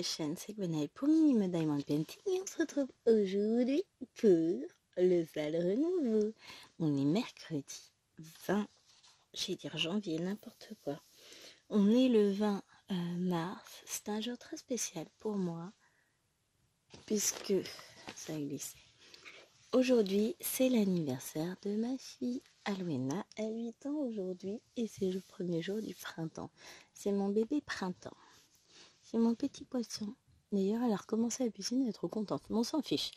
chaîne, c'est Gwenaëlle pour Minimo Diamond Painting et on se retrouve aujourd'hui pour le sale renouveau. On est mercredi 20, j'allais dire janvier, n'importe quoi. On est le 20 mars, c'est un jour très spécial pour moi puisque, ça a glissé, aujourd'hui c'est l'anniversaire de ma fille Alwena, elle a 8 ans aujourd'hui et c'est le premier jour du printemps. C'est mon bébé printemps. C'est mon petit poisson. D'ailleurs, elle a recommencé à la piscine, elle est trop contente. Mais on s'en fiche.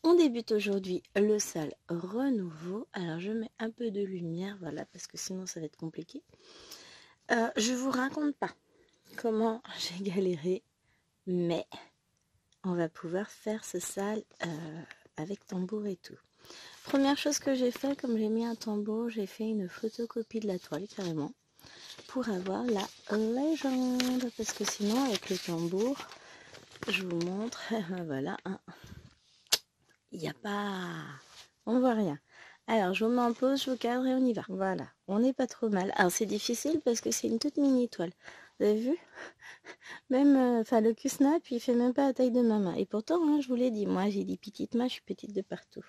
On débute aujourd'hui le sale renouveau. Alors, je mets un peu de lumière, voilà, parce que sinon, ça va être compliqué. Je vous raconte pas comment j'ai galéré, mais on va pouvoir faire ce sale avec tambour et tout. Première chose que j'ai fait, comme j'ai mis un tambour, j'ai fait une photocopie de la toile, carrément, pour avoir la légende, parce que sinon avec le tambour, je vous montre, voilà, il n'y a pas, on voit rien. Alors je vous mets en pause, je vous cadre et on y va. Voilà, on n'est pas trop mal. Alors c'est difficile parce que c'est une toute mini toile, vous avez vu, même, enfin le Q-Snap il fait même pas la taille de ma main, et pourtant hein, je vous l'ai dit, moi j'ai des petites mains, je suis petite de partout.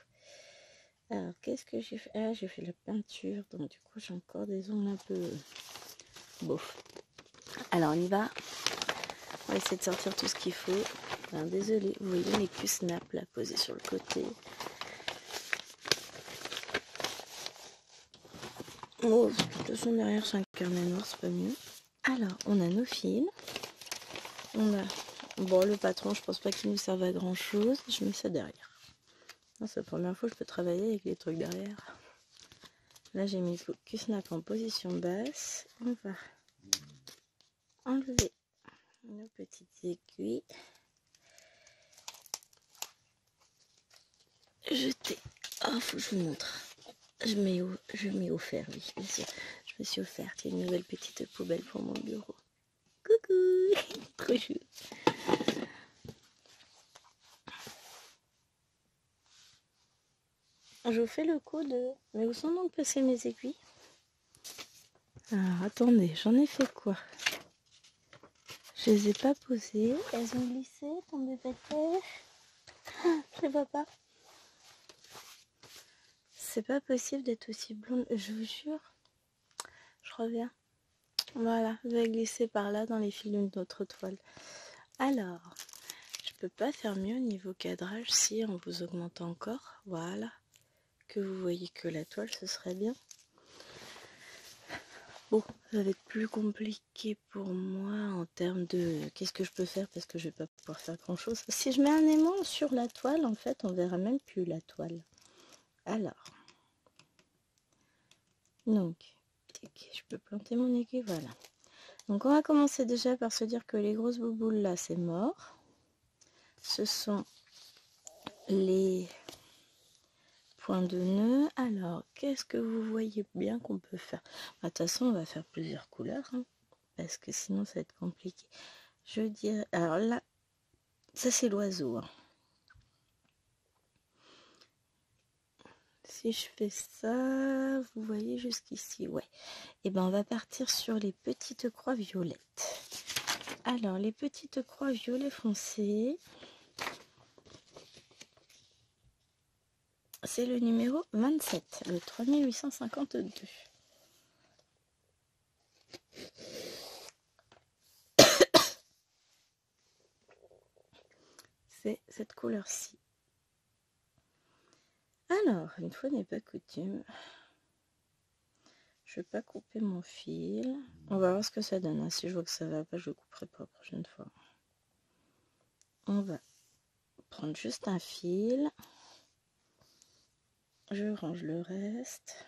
Alors qu'est-ce que j'ai fait? Ah, j'ai fait la peinture, donc du coup j'ai encore des ongles un peu bof. Alors on y va, on va essayer de sortir tout ce qu'il faut. Enfin, désolé, vous voyez mes Q-Snap là posés sur le côté. Oh, de toute façon derrière c'est un carnet noir, c'est pas mieux. Alors on a nos fils. On a, bon le patron je pense pas qu'il nous serve à grand chose. Je mets ça derrière. C'est la première fois que je peux travailler avec les trucs derrière. Là j'ai mis le Q-Snap en position basse. On va enlever nos petites aiguilles. Jeter. Oh, faut que je vous montre. Je mets au fer, oui, bien sûr. Je me suis offerte une nouvelle petite poubelle pour mon bureau. Coucou. Trop chou. Je vous fais le coup de... Mais où sont donc passées mes aiguilles? Alors, attendez, j'en ai fait quoi? Je les ai pas posées. Elles ont glissé, tombé par terre. Je les vois pas. C'est pas possible d'être aussi blonde. Je vous jure. Je reviens. Voilà, je vais glisser par là dans les fils d'une autre toile. Alors, je peux pas faire mieux au niveau cadrage si on vous augmente encore. Voilà. Que vous voyez que la toile, ce serait bien. Bon, ça va être plus compliqué pour moi en termes de qu'est-ce que je peux faire parce que je vais pas pouvoir faire grand chose. Si je mets un aimant sur la toile, en fait, on verra même plus la toile. Alors, donc, je peux planter mon aiguille, voilà. Donc, on va commencer déjà par se dire que les grosses bouboules là, c'est mort. Ce sont les point de nœud. Alors, qu'est-ce que vous voyez bien qu'on peut faire? De toute façon, on va faire plusieurs couleurs, hein, parce que sinon, ça va être compliqué. Je dirais... Alors là, ça, c'est l'oiseau. Hein. Si je fais ça, vous voyez jusqu'ici, ouais. Et ben, on va partir sur les petites croix violettes. Alors, les petites croix violet foncé... C'est le numéro 27, le 3852. C'est cette couleur-ci. Alors, une fois n'est pas coutume, je ne vais pas couper mon fil. On va voir ce que ça donne. Si je vois que ça va pas, je le couperai pas la prochaine fois. On va prendre juste un fil. Je range le reste.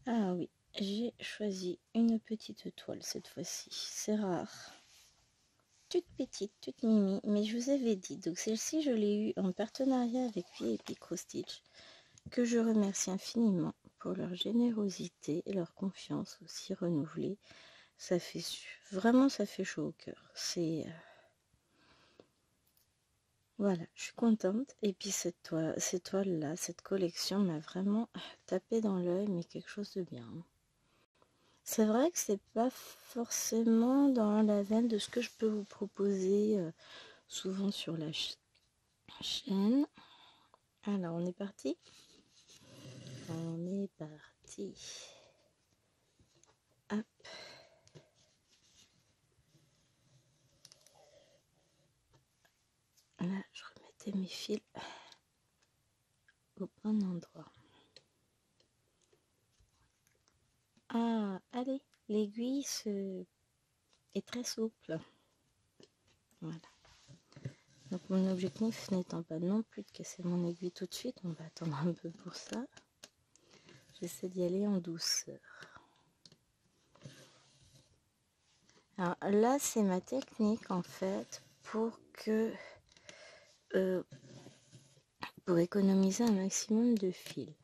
Ah oui, j'ai choisi une petite toile cette fois-ci. C'est rare. Toute petite, toute mimi. Mais je vous avais dit, donc celle-ci, je l'ai eue en partenariat avec Vie et Micro Stitch, que je remercie infiniment pour leur générosité et leur confiance aussi renouvelée. Ça fait vraiment, ça fait chaud au cœur. C'est... Voilà, je suis contente. Et puis cette toile-là, cette collection m'a vraiment tapé dans l'œil, mais quelque chose de bien. C'est vrai que c'est pas forcément dans la veine de ce que je peux vous proposer souvent sur la chaîne. Alors, on est parti. On est parti. Hop. Là, je remettais mes fils au bon endroit. Ah, allez, l'aiguille est très souple. Voilà. Donc mon objectif n'étant pas non plus de casser mon aiguille tout de suite, on va attendre un peu pour ça. J'essaie d'y aller en douceur. Alors là, c'est ma technique en fait pour économiser un maximum de fil.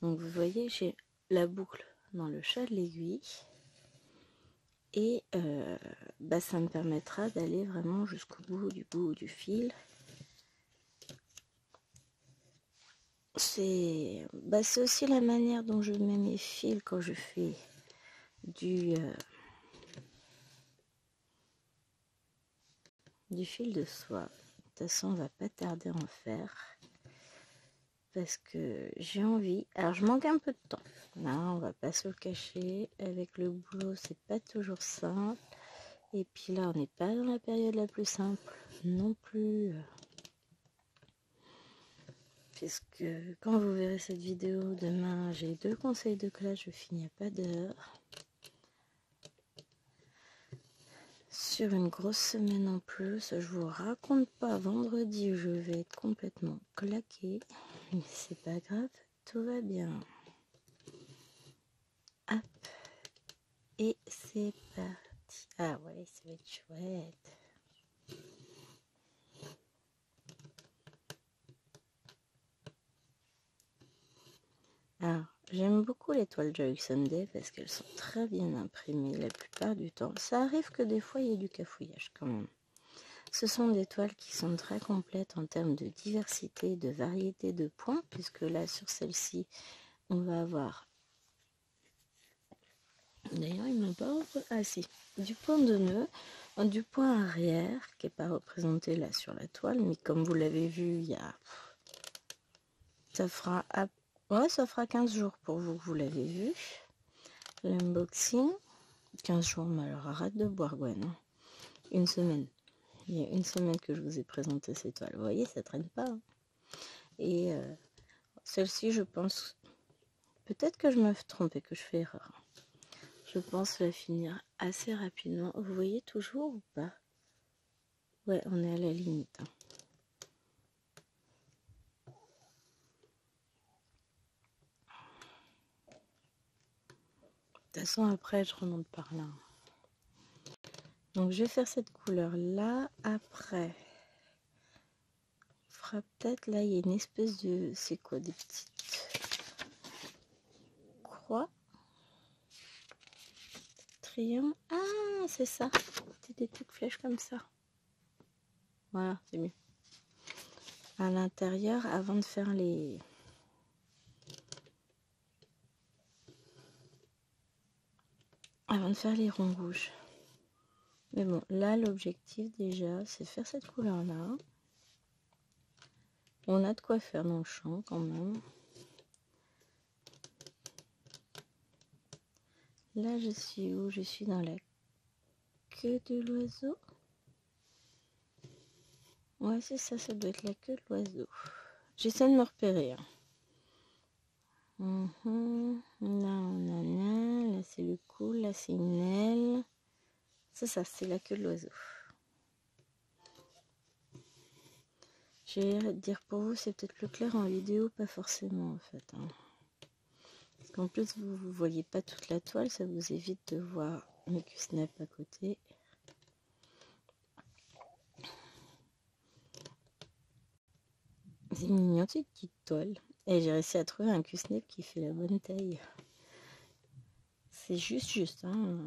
Donc vous voyez, j'ai la boucle dans le chat de l'aiguille et ça me permettra d'aller vraiment jusqu'au bout du fil. C'est aussi la manière dont je mets mes fils quand je fais du fil de soie. De toute façon, on va pas tarder à en faire parce que j'ai envie. Alors, je manque un peu de temps. Là, on va pas se le cacher. Avec le boulot, c'est pas toujours simple. Et puis là, on n'est pas dans la période la plus simple non plus. Puisque quand vous verrez cette vidéo demain, j'ai 2 conseils de classe, je finis à pas d'heure. Sur une grosse semaine en plus, je vous raconte pas, vendredi je vais être complètement claquée, mais c'est pas grave, tout va bien. Hop, et c'est parti. Ah ouais, ça va être chouette. Alors, j'aime beaucoup les toiles Joy Sunday parce qu'elles sont très bien imprimées la plupart du temps. Ça arrive que des fois il y ait du cafouillage quand même. Ce sont des toiles qui sont très complètes en termes de diversité, de variété de points, puisque là sur celle-ci, on va avoir... D'ailleurs, ils m'ont pas... Ah si, du point de nœud, du point arrière, qui n'est pas représenté là sur la toile, mais comme vous l'avez vu, il y a... Ça fera... Ouais, ça fera 15 jours pour vous que vous l'avez vu. L'unboxing, 15 jours, mais alors arrête de boire, Gwen. Hein. Une semaine. Il y a une semaine que je vous ai présenté ces toiles. Vous voyez, ça traîne pas. Hein. Et celle-ci, je pense... Peut-être que je me trompe et que je fais erreur. Je pense la finir assez rapidement. Vous voyez toujours ou pas? Ouais, on est à la limite. Hein. De toute façon, après, je remonte par là. Donc, je vais faire cette couleur-là. Après, on fera peut-être, là, il y a une espèce de... C'est quoi, des petites croix? Triangle. Ah, c'est ça. C'est des petites flèches comme ça. Voilà, c'est mieux. À l'intérieur, avant de faire les... ronds rouges. Mais bon, là, l'objectif déjà, c'est faire cette couleur-là. On a de quoi faire dans le champ quand même. Là, je suis où? Je suis dans la queue de l'oiseau. Ouais, c'est ça, ça doit être la queue de l'oiseau. J'essaie de me repérer. Hein. Là, on en a. Là, c'est le cou. Là, c'est une aile. C'est ça, c'est la queue de l'oiseau. Je vais dire pour vous, c'est peut-être plus clair en vidéo, pas forcément en fait. Hein. Parce qu'en plus, vous ne voyez pas toute la toile, ça vous évite de voir mes Q-snap à côté. C'est mignon, cette petite toile. Et j'ai réussi à trouver un Q-snap qui fait la bonne taille. C'est juste. Hein.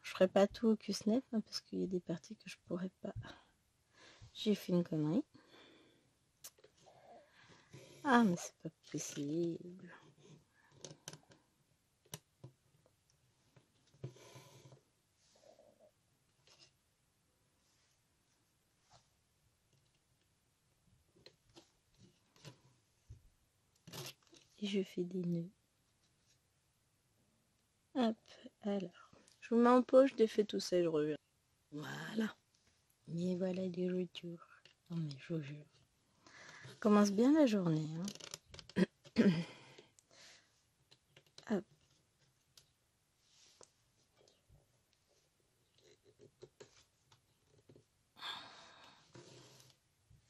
Je ferai pas tout au Q-snap hein, parce qu'il y a des parties que je pourrais pas. J'ai fait une connerie. Ah, mais c'est pas possible. et je fais des nœuds. Hop, alors, je vous mets en pause, je défais tout ça et je reviens. Voilà. Et voilà les retours. Non mais je vous jure. Commence bien la journée. Hein. Hop.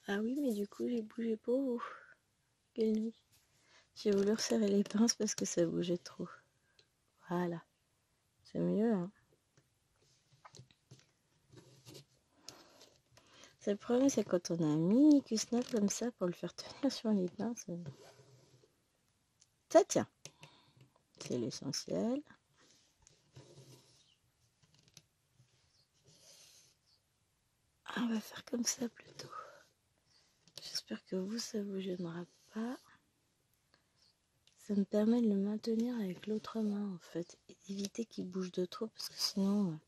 Ah oui, mais du coup, j'ai bougé pour vous. Quelle nuit. J'ai voulu resserrer les pinces parce que ça bougeait trop. Voilà. C'est mieux, hein. C'est le problème, c'est quand on a un mini cuisse-neuf comme ça pour le faire tenir sur les pinces. Ça tient. C'est l'essentiel. On va faire comme ça plutôt. J'espère que vous, ça vous gênera pas. Ça me permet de le maintenir avec l'autre main en fait. Et d'éviter qu'il bouge de trop parce que sinon,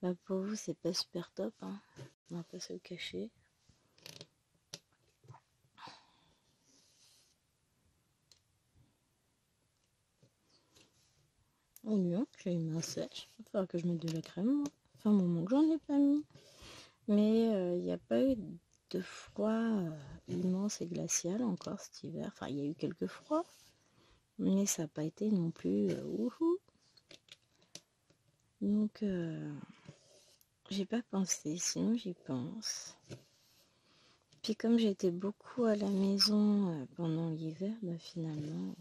bah, pour vous, c'est pas super top. Hein. On va pas se le cacher. Oh non, j'ai une main sèche. Il va falloir que je mette de la crème. Moi. Enfin, un moment que j'en ai pas mis. Mais il n'y a pas eu de froid immense et glacial encore cet hiver. Enfin, il y a eu quelques froids. Mais ça n'a pas été non plus wouhou. Donc, j'ai pas pensé. Sinon, j'y pense. Puis comme j'étais beaucoup à la maison pendant l'hiver, bah finalement...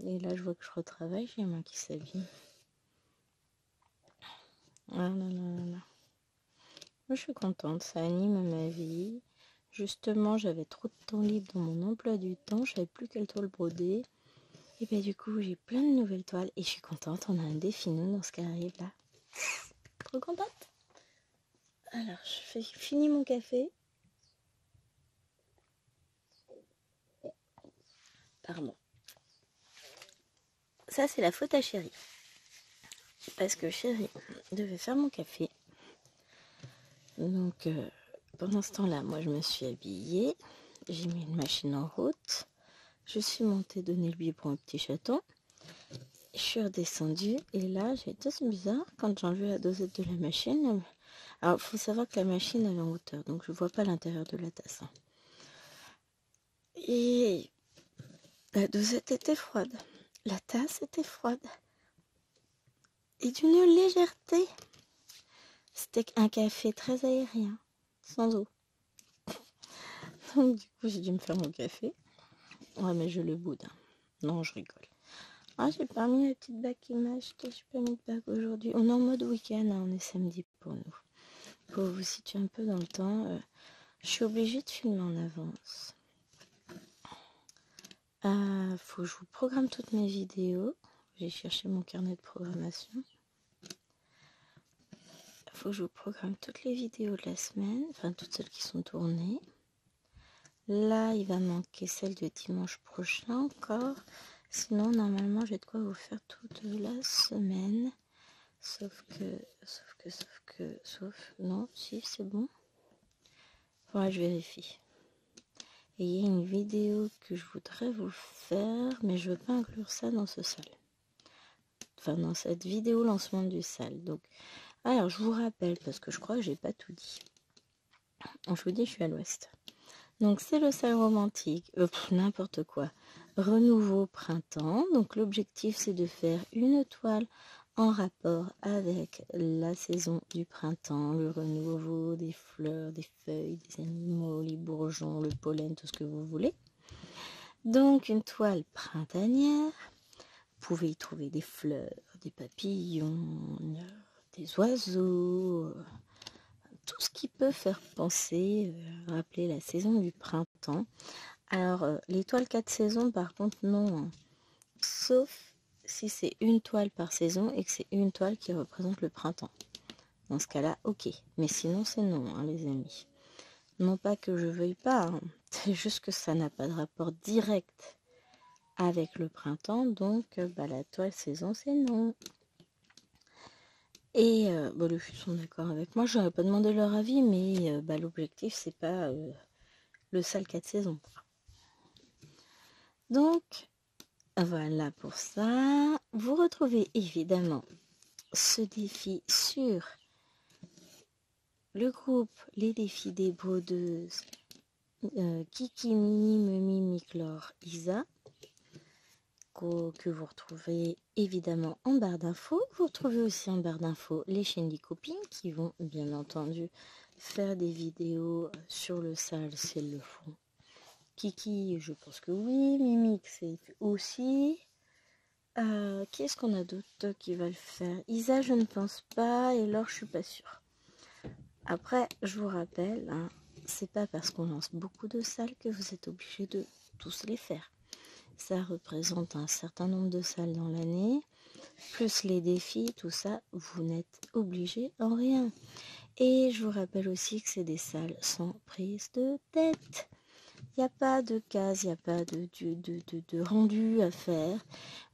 Et là, je vois que je retravaille, j'ai les mains qui s'abîment. Ah là là là là. Moi, je suis contente, ça anime ma vie. Justement, j'avais trop de temps libre dans mon emploi du temps, je savais plus quelle toile broder. Et bien du coup, j'ai plein de nouvelles toiles et je suis contente, on a un défi nous dans ce qui arrive là. Trop contente. Alors, je finis mon café. Pardon. Ça, c'est la faute à Chérie. Parce que Chérie devait faire mon café. Donc, pendant ce temps-là, moi, je me suis habillée. J'ai mis une machine en route. Je suis montée donner le biberon au petit chaton. Je suis redescendue. Et là, j'ai été bizarre. Quand j'ai enlevé la dosette de la machine... Alors, il faut savoir que la machine, elle est en hauteur. Donc, je ne vois pas l'intérieur de la tasse. Hein. Et la dosette était froide. La tasse était froide. Et d'une légèreté. C'était un café très aérien. Sans eau. Donc, du coup, j'ai dû me faire mon café. Ouais, mais je le boude. Non, je rigole. Ah, j'ai pas mis la petite bague qui m'a acheté. J'ai pas mis de bague aujourd'hui. On est en mode week-end. Hein, on est samedi pour nous. Pour vous situer un peu dans le temps, je suis obligée de filmer en avance. Faut que je vous programme toutes mes vidéos. J'ai cherché mon carnet de programmation. Faut que je vous programme toutes les vidéos de la semaine. Enfin, toutes celles qui sont tournées. Là, il va manquer celle de dimanche prochain encore. Sinon, normalement, j'ai de quoi vous faire toute la semaine. Sauf, non, si, c'est bon. Voilà, je vérifie. Et il y a une vidéo que je voudrais vous faire, mais je veux pas inclure ça dans ce salle. Enfin, dans cette vidéo lancement du salle. Donc, alors, je vous rappelle, parce que je crois que j'ai pas tout dit. Je vous dis, je suis à l'ouest. Donc c'est le salle romantique, n'importe quoi. Renouveau printemps. Donc l'objectif c'est de faire une toile en rapport avec la saison du printemps, le renouveau des fleurs, des feuilles, des animaux, les bourgeons, le pollen, tout ce que vous voulez. Donc une toile printanière. Vous pouvez y trouver des fleurs, des papillons, des oiseaux, tout ce qui peut faire penser, rappeler la saison du printemps. Alors, les toiles 4 saisons, par contre, non. Hein. Sauf si c'est une toile par saison et que c'est une toile qui représente le printemps. Dans ce cas-là, ok. Mais sinon, c'est non, hein, les amis. Non pas que je veuille pas, hein. C'est juste que ça n'a pas de rapport direct avec le printemps. Donc, la toile saison, c'est non. Et les filles sont d'accord avec moi. Je n'aurais pas demandé leur avis, mais l'objectif, c'est pas le sale 4 saisons. Donc, Voilà pour ça. Vous retrouvez évidemment ce défi sur le groupe Les Défis des Brodeuses, Kiki, Mimi, Mimi, Clore, Isa, que vous retrouvez évidemment en barre d'infos. Vous retrouvez aussi en barre d'infos les chaînes des copines qui vont bien entendu faire des vidéos sur le sale si elles le font. Kiki, je pense que oui. Mimi, c'est aussi. Qui est-ce qu'on a d'autre qui va le faire? Isa, je ne pense pas. Et Laure, je suis pas sûre. Après, je vous rappelle, hein, c'est pas parce qu'on lance beaucoup de salles que vous êtes obligés de tous les faire. Ça représente un certain nombre de salles dans l'année, plus les défis, tout ça, vous n'êtes obligés en rien. Et je vous rappelle aussi que c'est des salles sans prise de tête. Il n'y a pas de case, il n'y a pas de rendu à faire.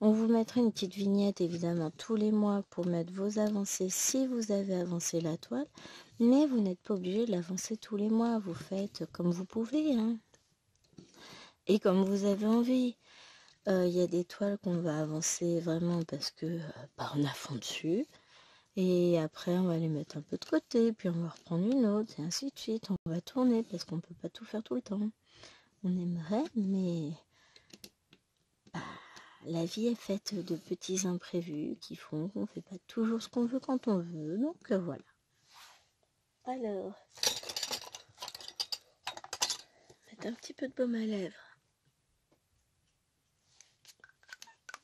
On vous mettra une petite vignette évidemment tous les mois pour mettre vos avancées si vous avez avancé la toile. Mais vous n'êtes pas obligé de l'avancer tous les mois. Vous faites comme vous pouvez, hein, et comme vous avez envie. Y a des toiles qu'on va avancer vraiment parce que on a fond dessus. Et après, on va les mettre un peu de côté, puis on va reprendre une autre, et ainsi de suite. On va tourner parce qu'on ne peut pas tout faire tout le temps. On aimerait, mais la vie est faite de petits imprévus qui font qu'on ne fait pas toujours ce qu'on veut quand on veut. Donc voilà. Alors, mettre un petit peu de baume à lèvres.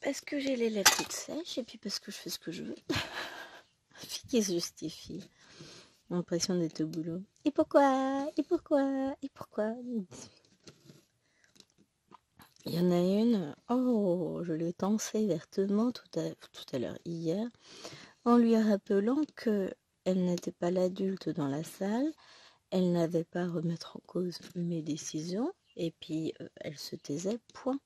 Parce que j'ai les lèvres toutes sèches et puis parce que je fais ce que je veux. Fille qui se justifie. L'impression d'être au boulot. Et pourquoi? Et pourquoi? Et pourquoi? Il y en a une, oh, je l'ai tensée vertement tout à l'heure hier, en lui rappelant qu'elle n'était pas l'adulte dans la salle, elle n'avait pas à remettre en cause mes décisions, et puis elle se taisait, point.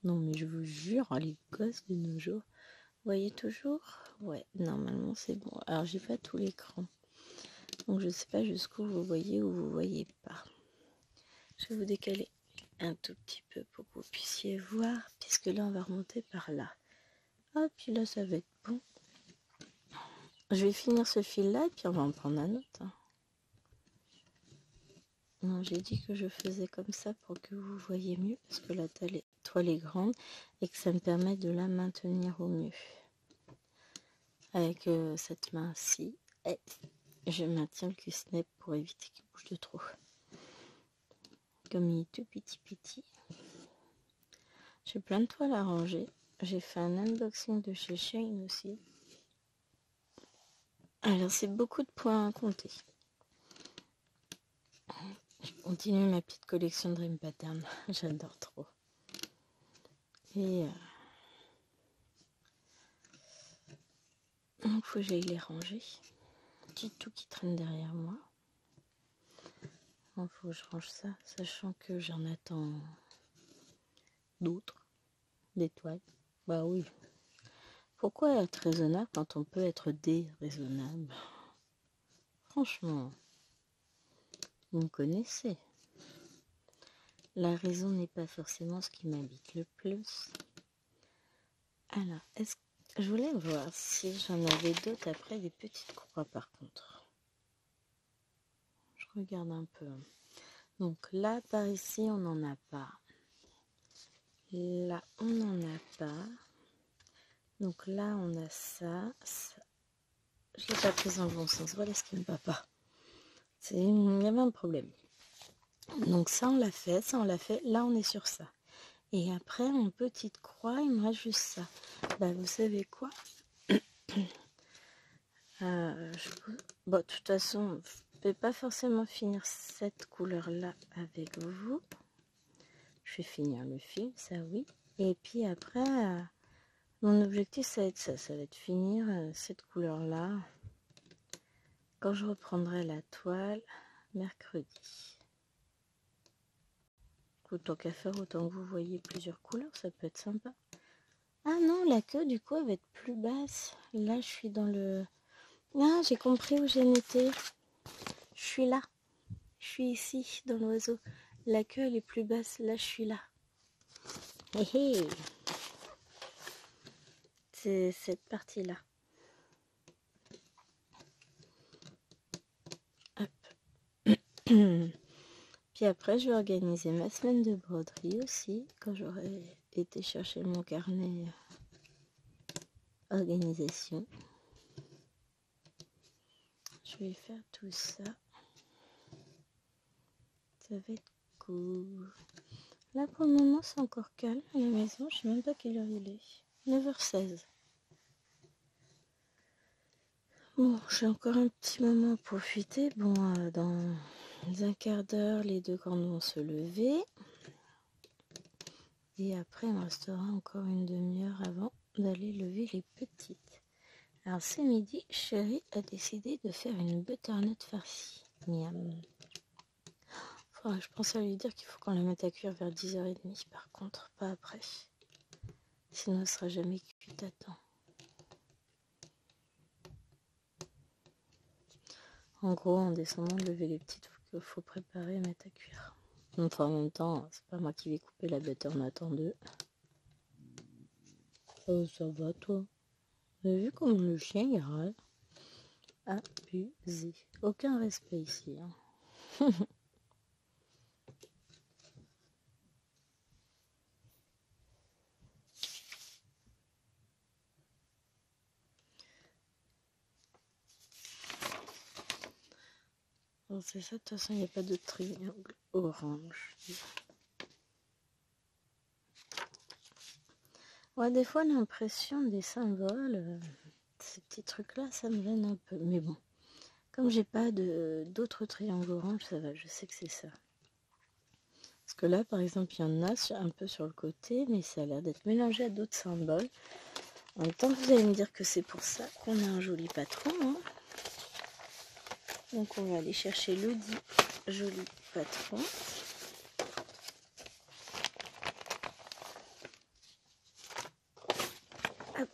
Non mais je vous jure, les gosses de nos jours, vous voyez toujours? Ouais, normalement c'est bon. Alors j'ai pas tout l'écran, donc je sais pas jusqu'où vous voyez ou vous voyez pas. Je vais vous décaler un tout petit peu pour que vous puissiez voir, puisque là on va remonter par là. Ah, puis là ça va être bon. Je vais finir ce fil là et puis on va en prendre un autre. Non, j'ai dit que je faisais comme ça pour que vous voyez mieux, parce que la toile est grande et que ça me permet de la maintenir au mieux. Avec cette main-ci, je maintiens le cul-snap pour éviter qu'il bouge de trop. Comme il est tout petit. J'ai plein de toiles à ranger. J'ai fait un unboxing de chez Shane aussi. Alors c'est beaucoup de points à compter. Je continue ma petite collection de Dream Pattern. J'adore trop. Et donc faut que j'aille les ranger. Petit tout qui traîne derrière moi. Il faut que je range ça, sachant que j'en attends d'autres. Des toiles. Bah oui. Pourquoi être raisonnable quand on peut être déraisonnable? Franchement, vous me connaissez. La raison n'est pas forcément ce qui m'habite le plus. Alors, je voulais voir si j'en avais d'autres après des petites croix par contre. Je regarde un peu. Donc là, par ici, on n'en a pas. Là, on n'en a pas. Donc là, on a ça. Je l'ai pas pris dans le bon sens. Voilà ce qui ne va pas. Il y avait un problème. Donc ça, on l'a fait. Ça, on l'a fait. Là, on est sur ça. Et après, en petite croix, il me reste juste ça. Bah, vous savez quoi? Bon, de toute façon, je ne vais pas forcément finir cette couleur-là avec vous. Je vais finir le fil, ça oui. Et puis après, mon objectif, ça va être ça. Ça va être finir cette couleur-là quand je reprendrai la toile mercredi. Autant qu'à faire, autant que vous voyez plusieurs couleurs, ça peut être sympa. Ah non, la queue, du coup, elle va être plus basse. Là, je suis dans le... Ah, j'ai compris où j'en étais. Je suis là. Je suis ici, dans l'oiseau. La queue, elle est plus basse. Là, je suis là. Hé hé. C'est cette partie-là. Hop. Puis après, je vais organiser ma semaine de broderie aussi, quand j'aurai été chercher mon carnet organisation. Je vais faire tout ça. Ça va être cool. Là, pour le moment, c'est encore calme à la maison. Je sais même pas quelle heure il est. 9h16. Bon, j'ai encore un petit moment à profiter. Bon, dans un quart d'heure, les deux grandes vont se lever. Et après, il me restera encore une demi-heure avant d'aller lever les petites. Alors, ce midi, chérie a décidé de faire une butternut farcie. Miam. Faudra que je pense à lui dire qu'il faut qu'on la mette à cuire vers 10h30, par contre, pas après. Sinon, elle ne sera jamais cuite à temps. En gros, en descendant de lever les petites, il faut préparer et mettre à cuire. Enfin, en même temps, c'est pas moi qui vais couper la butternut en deux. Oh, ça va, toi? Vous avez vu comme le chien il râle? Abusé. Aucun respect ici. Hein. Bon, c'est ça, de toute façon, il n'y a pas de triangle orange. Ouais, des fois, l'impression des symboles, ces petits trucs-là, ça me gêne un peu. Mais bon, comme j'ai pas d'autres triangles orange, ça va, je sais que c'est ça. Parce que là, par exemple, il y en a un peu sur le côté, mais ça a l'air d'être mélangé à d'autres symboles. En même temps, vous allez me dire que c'est pour ça qu'on a un joli patron. Hein. Donc, on va aller chercher le dit joli patron. Hop.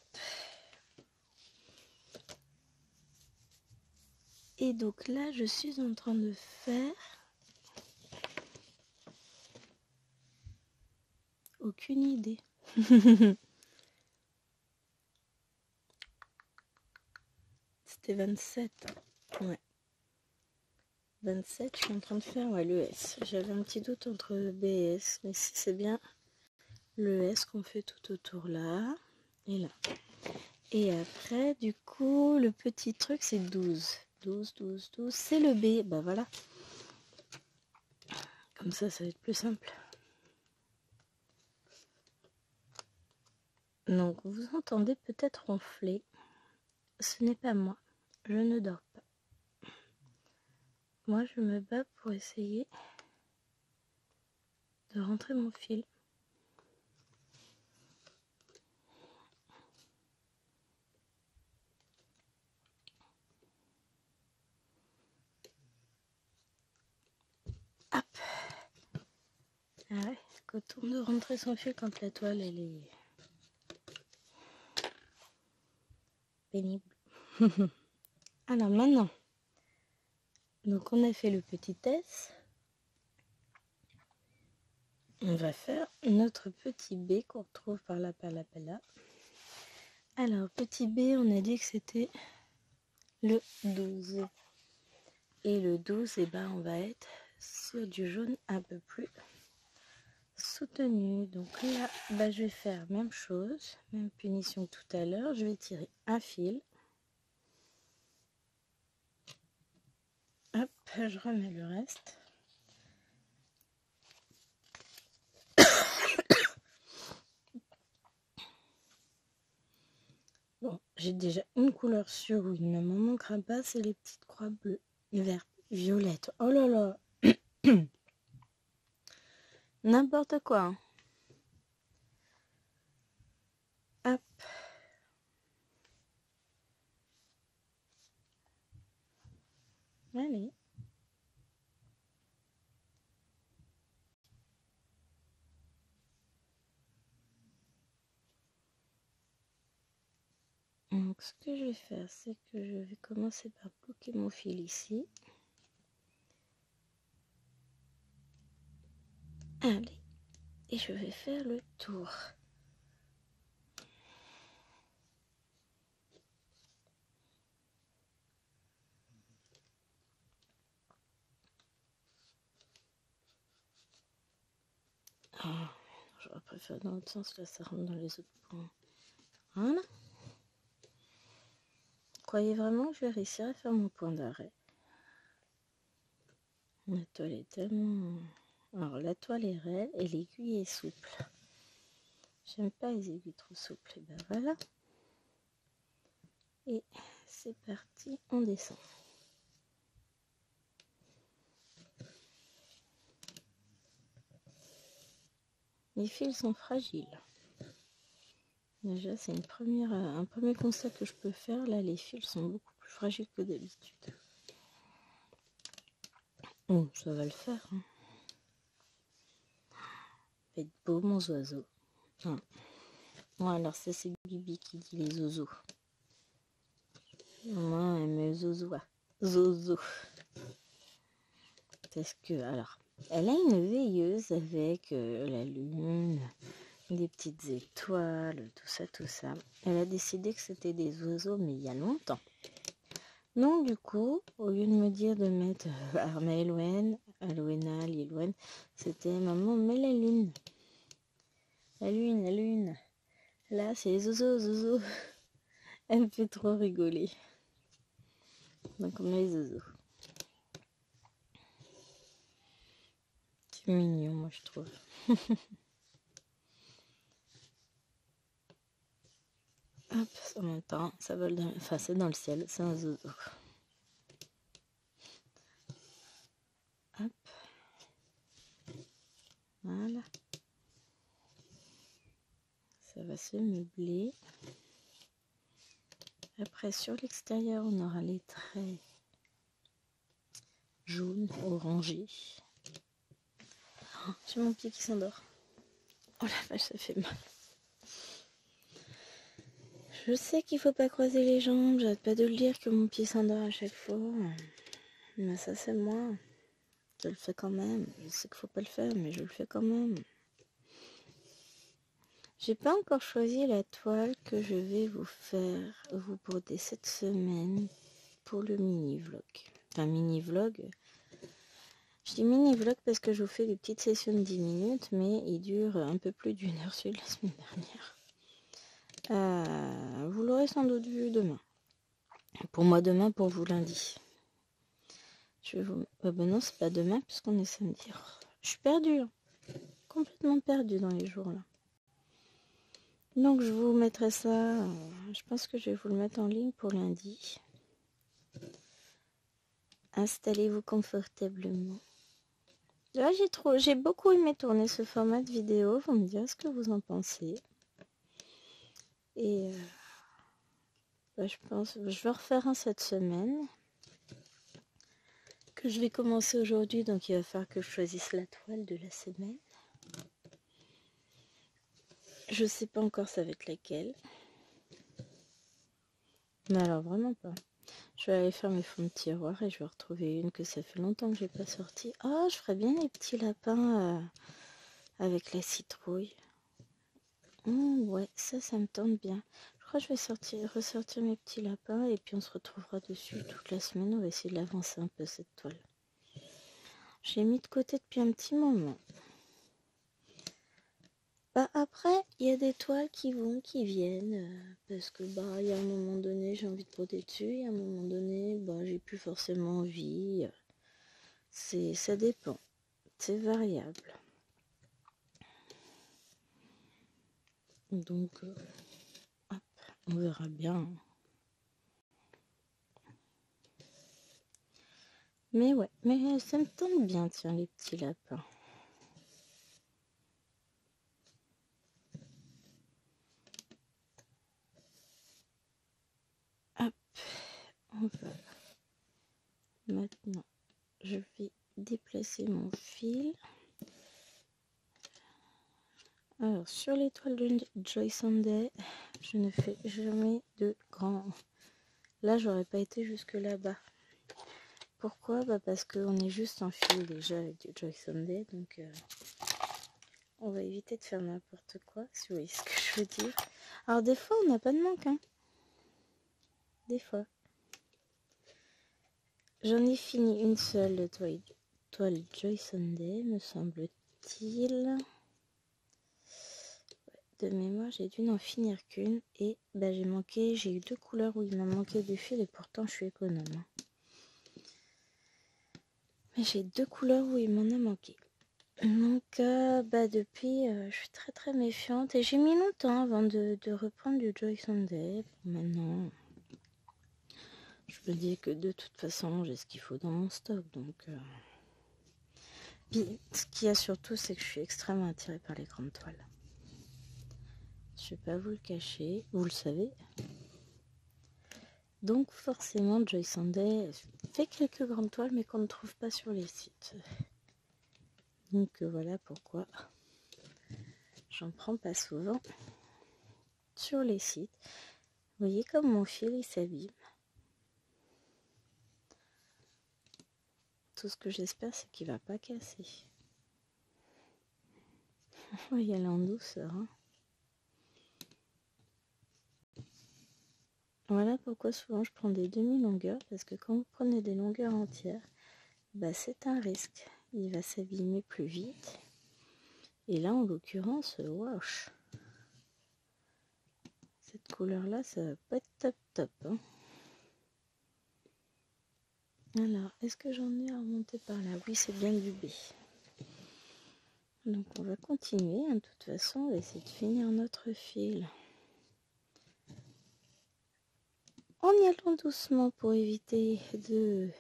Et donc là, je suis en train de faire... Aucune idée. C'était 27. Ouais. 27, je suis en train de faire le S. J'avais un petit doute entre B et S, mais si c'est bien le S qu'on fait tout autour là et là. Et après, du coup, le petit truc, c'est 12. 12, 12, 12. C'est le B. Bah voilà. Comme ça va être plus simple. Donc, vous entendez peut-être ronfler. Ce n'est pas moi. Je ne dors pas. Moi, je me bats pour essayer de rentrer mon fil. Hop. Ah ouais, coton de rentrer son fil quand la toile, elle est pénible. Alors maintenant, donc on a fait le petit S. On va faire notre petit B qu'on retrouve par là, par là, par là. Alors, petit B, on a dit que c'était le 12. Et le 12, eh ben, on va être sur du jaune un peu plus soutenu. Donc là, bah, je vais faire même chose, même punition que tout à l'heure. Je vais tirer un fil. Hop, je remets le reste. Bon, j'ai déjà une couleur sûre où il ne m'en manquera pas, c'est les petites croix bleues, vertes, violettes. Oh là là. N'importe quoi. Hein. Hop. Allez. Donc ce que je vais faire, c'est que je vais commencer par bloquer mon fil ici. Allez. et je vais faire le tour. Ah, j'aurais préféré dans l'autre sens, là ça rentre dans les autres points. Voilà. Vous croyez vraiment que je vais réussir à faire mon point d'arrêt? La toile est tellement... Alors la toile est raide et l'aiguille est souple. J'aime pas les aiguilles trop souples. Et ben voilà. Et c'est parti, on descend. Les fils sont fragiles. Déjà, c'est un premier constat que je peux faire. Là, les fils sont beaucoup plus fragiles que d'habitude. Oh, ça va le faire. Hein. Ça va être beau, mon oiseau. Ah. Bon, alors ça, c'est Bibi qui dit les oiseaux. Moi, elle me zozoa. Zozo. Parce que, alors, elle a une veilleuse avec la lune, des petites étoiles, tout ça, tout ça. Elle a décidé que c'était des oiseaux, mais il y a longtemps. Donc, du coup, au lieu de me dire de mettre Arma Elouen, Aloena, Lilouen, c'était maman, mets la lune. La lune, la lune. Là, c'est les oiseaux, oiseaux. Elle me fait trop rigoler. Donc, on met les oiseaux. C'est mignon, moi, je trouve. Hop, en même temps, ça vole dans... Enfin, c'est dans le ciel, c'est un zozo. Hop. Voilà. Ça va se meubler. Après, sur l'extérieur, on aura les traits jaunes, orangés. Oh, j'ai mon pied qui s'endort. Oh la vache, ça fait mal. Je sais qu'il faut pas croiser les jambes, j'arrête pas de le dire que mon pied s'endort à chaque fois. Mais ça, c'est moi. Je le fais quand même. Je sais qu'il faut pas le faire, mais je le fais quand même. J'ai pas encore choisi la toile que je vais vous broder cette semaine pour le mini-vlog. Enfin, mini-vlog. Je dis mini-vlog parce que je vous fais des petites sessions de 10 minutes, mais il dure un peu plus d'1 heure, celui de la semaine dernière. Vous l'aurez sans doute vu demain. Pour moi demain, pour vous lundi. Je vais vous... ben non, c'est pas demain puisqu'on est samedi. Oh, je suis perdue. Hein. Complètement perdue dans les jours là. Donc je vous mettrai ça. Je pense que je vais vous le mettre en ligne pour lundi. Installez-vous confortablement. Là, j'ai beaucoup aimé tourner ce format de vidéo. Vous me direz ce que vous en pensez. Et je pense que je vais refaire un cette semaine. Que je vais commencer aujourd'hui. Donc il va falloir que je choisisse la toile de la semaine. Je sais pas encore ça va être laquelle. Mais alors vraiment pas. Je vais aller faire mes fonds de tiroir et je vais retrouver une que ça fait longtemps que j'ai pas sorti. Oh, je ferais bien les petits lapins avec la citrouille. Ouais, ça me tente bien. Je crois que je vais ressortir mes petits lapins et puis on se retrouvera dessus toute la semaine. On va essayer de l'avancer un peu cette toile. J'ai mis de côté depuis un petit moment. Après, il y a des toiles qui vont, qui viennent, parce que il y a un moment donné, j'ai envie de broder dessus, et à un moment donné, j'ai plus forcément envie. Ça dépend, c'est variable. Donc, hop, on verra bien. Mais ouais, mais ça me tente bien, tiens, les petits lapins. Hop, on va. Maintenant, je vais déplacer mon fil. Alors, sur l'étoile de Joy Sunday, je ne fais jamais de grands... Là, j'aurais pas été jusque là-bas. Pourquoi? Parce qu'on est juste en fil déjà avec du Joy Sunday, donc On va éviter de faire n'importe quoi, si vous voyez ce que je veux dire. Alors des fois, on n'a pas de manque, hein. Des fois. J'en ai fini une seule toile Joy Sunday, me semble-t-il. De mémoire, j'ai dû n'en finir qu'une. Et bah, j'ai eu 2 couleurs où il m'a manqué du fil et pourtant je suis économe. Mais j'ai 2 couleurs où il m'en a manqué. Donc depuis, je suis très très méfiante. Et j'ai mis longtemps avant de reprendre du Joy Sunday. Maintenant, je me dis que de toute façon, j'ai ce qu'il faut dans mon stock. Donc, Puis, ce qu'il y a surtout, c'est que je suis extrêmement attirée par les grandes toiles. Je ne vais pas vous le cacher, vous le savez. Donc forcément, Joy Sunday fait quelques grandes toiles, mais qu'on ne trouve pas sur les sites. Donc voilà pourquoi j'en prends pas souvent sur les sites. Vous voyez comme mon fil il s'abîme. Tout ce que j'espère, c'est qu'il ne va pas casser. On va y aller en douceur. Hein. Voilà pourquoi souvent je prends des demi-longueurs, parce que quand vous prenez des longueurs entières, bah, c'est un risque. Il va s'abîmer plus vite. Et là, en l'occurrence, waouh, cette couleur-là, ça va pas être top top. Hein. Alors, est-ce que j'en ai à remonter par là? Oui, c'est bien du B. Donc, on va continuer. Hein. De toute façon, on va essayer de finir notre fil. En y allant doucement pour éviter de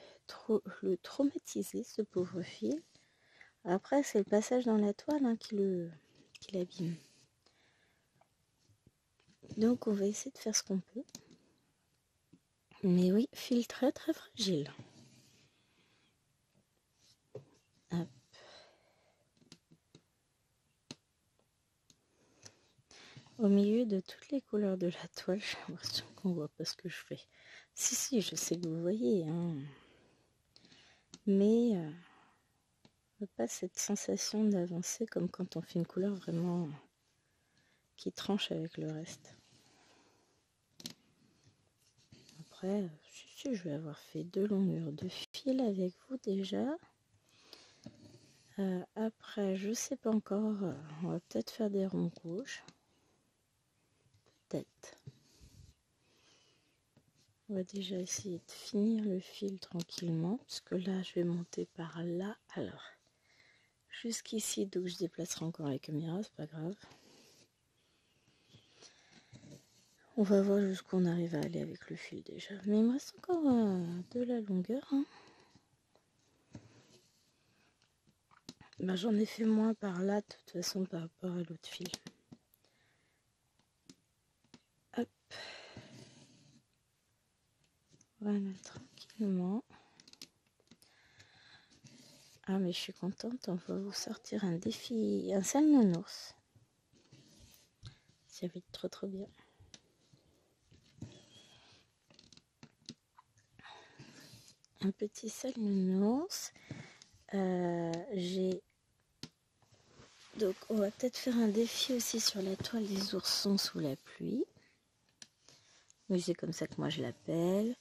le traumatiser, ce pauvre fil. Après, c'est le passage dans la toile hein, qui l'abîme. Donc, on va essayer de faire ce qu'on peut. Mais oui, fil très très fragile. Hop. Au milieu de toutes les couleurs de la toile, j'ai l'impression qu'on voit pas ce que je fais. Si, je sais que vous voyez. Hein. Mais pas cette sensation d'avancer comme quand on fait une couleur vraiment qui tranche avec le reste. Après, si je vais avoir fait 2 longueurs de fil avec vous déjà. Après, je sais pas encore, on va peut-être faire des ronds rouges. Peut-être. On va déjà essayer de finir le fil tranquillement, parce que là, je vais monter par là. Alors, jusqu'ici, donc je déplacerai encore la caméra, c'est pas grave. On va voir jusqu'où on arrive à aller avec le fil déjà. Mais il me reste encore de la longueur. Hein. Bah, j'en ai fait moins par là, de toute façon, par rapport à l'autre fil. Hop. Voilà, tranquillement. Ah, mais je suis contente, on va vous sortir un défi, un sale nounours. Ça va être trop trop bien. Un petit sale nounours. Donc on va peut-être faire un défi aussi sur la toile des oursons sous la pluie. Oui, c'est comme ça que moi je l'appelle.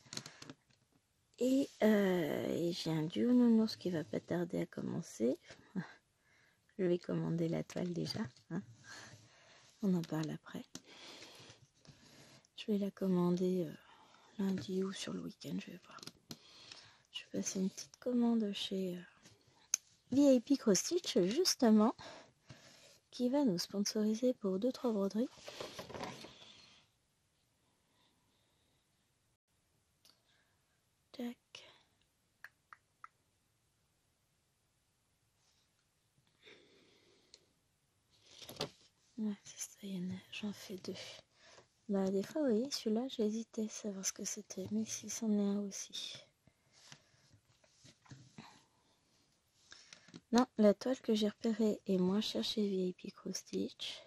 Et j'ai un duo nounours qui va pas tarder à commencer. Je vais commander la toile déjà. Hein. On en parle après. Je vais la commander lundi ou sur le week-end, je vais voir. Je vais passer une petite commande chez VIP Cross Stitch justement, qui va nous sponsoriser pour 2-3 broderies. Tac. Ouais, c'est ça, j'en fais 2. Bah des fois, vous voyez, celui-là, j'ai hésité à savoir ce que c'était, mais si c'en est un aussi. Non, la toile que j'ai repérée est moins chère chez VIP Cross Stitch.